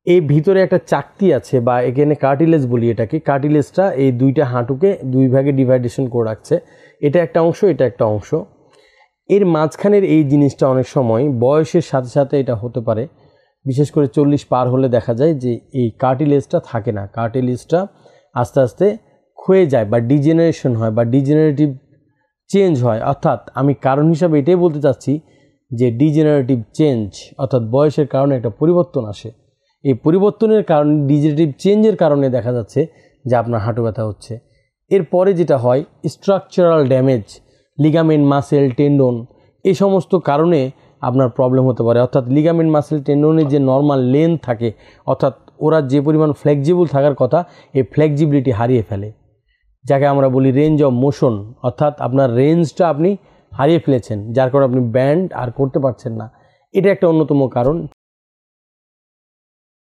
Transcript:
এই ভিতরে একটা চাকতি আছে বা এখানে কার্টিলেজ বলি এটাকে, কার্টিলেজটা এই দুইটা হাঁটুকে দুই ভাগে ডিভাইডেশন করে রাখছে। এটা একটা অংশ, এটা একটা অংশ। এর মাঝখানের এই জিনিসটা অনেক সময় বয়সের সাথে সাথে এটা হতে পারে, বিশেষ করে 40 পার হলে দেখা যায় যে এই কার্টিলেজটা থাকে না, কার্টিলেজটা আস্তে আস্তে ক্ষয়ে যায় বা ডিজেনারেশন হয় বা ডিজেনারেটিভ চেঞ্জ হয়। অর্থাৎ আমি কারণ হিসাবে এটাই বলতে চাচ্ছি যে ডিজেনারেটিভ চেঞ্জ অর্থাৎ বয়সের কারণে একটা পরিবর্তন আসে। এই পরিবর্তনের কারণে ডিজেনারেটিভ চেঞ্জের কারণে দেখা যাচ্ছে যে আপনার হাঁটু ব্যথা হচ্ছে। এরপরে যেটা হয় structural damage, ligament, muscle, tendon, এই সমস্ত কারণে আপনার প্রবলেম হতে পারে। অর্থাৎ লিগামেন্ট, মাসেল, টেন্ডনের যে নর্মাল লেন্থ থাকে, অর্থাৎ ওরা যে পরিমাণ ফ্লেক্সিবল থাকার কথা, এই ফ্লেক্সিবিলিটি হারিয়ে ফেলে, যাকে আমরা বলি রেঞ্জ অফ মোশন। অর্থাৎ আপনার রেঞ্জটা আপনি হারিয়ে ফেলেছেন, যার কারণে আপনি ব্যান্ড আর করতে পারছেন না। এটা একটা অন্যতম কারণ।